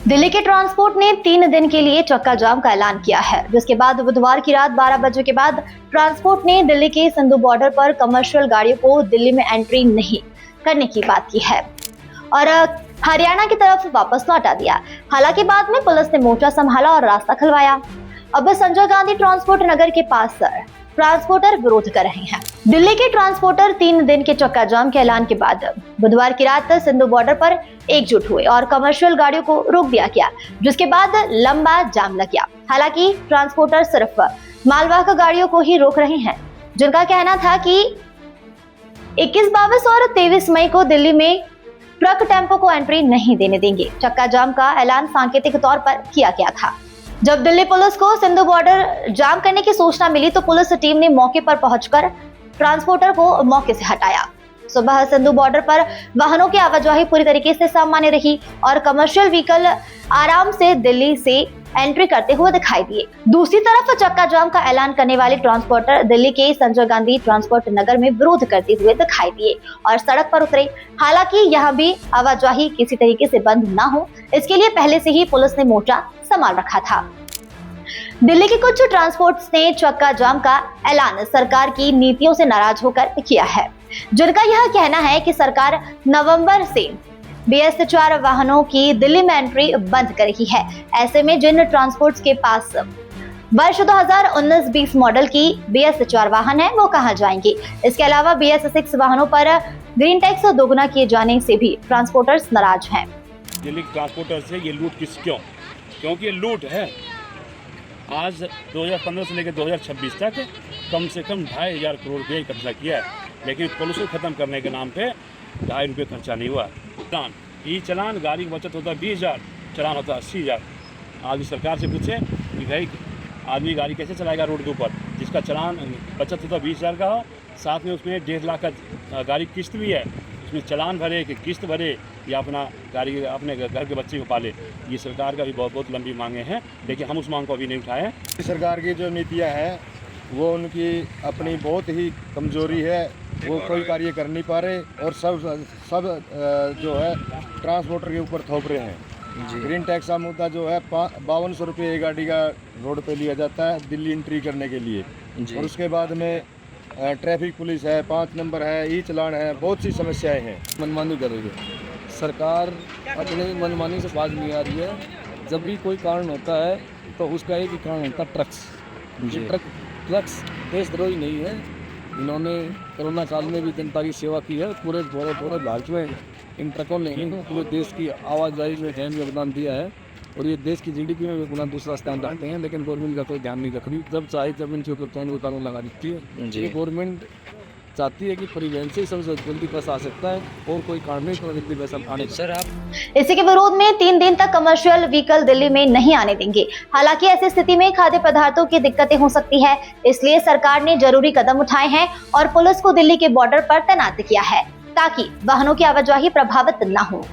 दिल्ली के ट्रांसपोर्ट ने 3 दिन के लिए चक्का जाम का ऐलान किया है, जिसके बाद बुधवार की रात 12 बजे के बाद ट्रांसपोर्ट ने दिल्ली के सिंधु बॉर्डर पर कमर्शियल गाड़ियों को दिल्ली में एंट्री नहीं करने की बात की है और हरियाणा की तरफ वापस लौटा दिया। हालांकि बाद में पुलिस ने मोर्चा संभाला और रास्ता खुलवाया। अब संजय गांधी ट्रांसपोर्ट नगर के पास ट्रांसपोर्टर विरोध कर रहे हैं। दिल्ली के ट्रांसपोर्टर 3 दिन के चक्का जाम के ऐलान के बाद बुधवार की रात सिंधु बॉर्डर पर एकजुट हुए और कमर्शियल गाड़ियों को रोक दिया गया, जिसके बाद लंबा जाम लग गया। हालांकि ट्रांसपोर्टर सिर्फ मालवाहक गाड़ियों को ही रोक रहे हैं, जिनका कहना था कि 21, 22 और 23 मई को दिल्ली में ट्रक टेम्पो को एंट्री नहीं देने देंगे। चक्का जाम का ऐलान सांकेतिक तौर पर किया गया था। जब दिल्ली पुलिस को सिंधु बॉर्डर जाम करने की सूचना मिली तो पुलिस टीम ने मौके पर पहुंचकर ट्रांसपोर्टर को मौके से हटाया। सुबह सिंधु बॉर्डर पर वाहनों की आवाजाही पूरी तरीके से सामान्य रही और कमर्शियल व्हीकल आराम से दिल्ली से एंट्री करते हुए दिखाई दिए। दूसरी तरफ चक्का जाम का ऐलान करने वाले ट्रांसपोर्टर दिल्ली के संजय गांधी ट्रांसपोर्ट नगर में विरोध करते हुए दिखाई दिए और सड़क पर उतरे। हालांकि यहाँ भी आवाजाही किसी तरीके से बंद ना हो, इसके लिए पहले से ही पुलिस ने मोर्चा संभाल रखा था। दिल्ली के कुछ ट्रांसपोर्ट्स ने चक्का जाम का ऐलान सरकार की नीतियों से नाराज होकर किया है, जिनका यह कहना है कि सरकार नवंबर से BS4 वाहनों की दिल्ली में एंट्री बंद कर रही है। ऐसे में जिन ट्रांसपोर्ट्स के पास वर्ष 2019-20 मॉडल की BS4 वाहन है वो कहां जाएंगे। इसके अलावा BS6 वाहनों पर ग्रीन टैक्स दोगुना किए जाने से भी ट्रांसपोर्टर्स नाराज हैं। दिल्ली ट्रांसपोर्टर से ये लूट क्योंकि ये लूट है। आज 2015 से लेकर 2026 तक कम से कम 2,500 करोड़ रुपये कब्जा किया है, लेकिन पुलिस को ख़त्म करने के नाम पे 2.5 रुपये खर्चा नहीं हुआ। चलान गाड़ी की बचत होता है 20,000, चलान होता है 80,000। आज सरकार से पूछे कि भाई आदमी गाड़ी कैसे चलाएगा रोड के ऊपर, जिसका चलान बचत होता 20,000 का हो, साथ में उसमें 1.5 लाख का गाड़ी किस्त भी है, उसमें चलान भरे कि किस्त भरे या अपना गाड़ी अपने घर के बच्चे को पाले। ये सरकार का भी बहुत लंबी मांगे हैं, लेकिन हम उस मांग को अभी नहीं उठाए हैं। सरकार की जो नीतियां हैं वो उनकी अपनी बहुत ही कमजोरी है, वो कोई कार्य कर नहीं पा रहे और सब जो है ट्रांसपोर्टर के ऊपर थोप रहे हैं। ग्रीन टैक्स का मुद्दा जो है 5200 रुपये एक गाड़ी का रोड पे लिया जाता है दिल्ली एंट्री करने के लिए, और उसके बाद में ट्रैफिक पुलिस है, 5 नंबर है, ई चलान है, बहुत सी समस्याएं हैं। मनमानी कर रही है सरकार, अपनी मनमानी से बाज नहीं आ रही है। जब भी कोई कारण होता है तो उसका एक ही कारण होता है ट्रक्स। ये ट्रक्स देशद्रोही नहीं है। इन्होंने कोरोना काल में भी जनता की सेवा की है। पूरे भारत में इन ट्रकों ने पूरे देश की आवाजाही में अहम योगदान दिया है और ये देश की GDP में भी अपना दूसरा स्थान रखते हैं, लेकिन गवर्नमेंट का कोई ध्यान नहीं रख रही। जब चाहे जब इनके ऊपर कानून लगा देती है। ये गवर्नमेंट चाहती है कि परिवहन से सबसे जल्दी पैसा आ सकता है और कोई कारण नहीं तो जल्दी पैसा आने। सर आप इसी के विरोध में 3 दिन तक कमर्शियल व्हीकल दिल्ली में नहीं आने देंगे। हालांकि ऐसी स्थिति में खाद्य पदार्थों की दिक्कतें हो सकती है, इसलिए सरकार ने जरूरी कदम उठाए हैं और पुलिस को दिल्ली के बॉर्डर पर तैनात किया है ताकि वाहनों की आवाजाही प्रभावित न हो।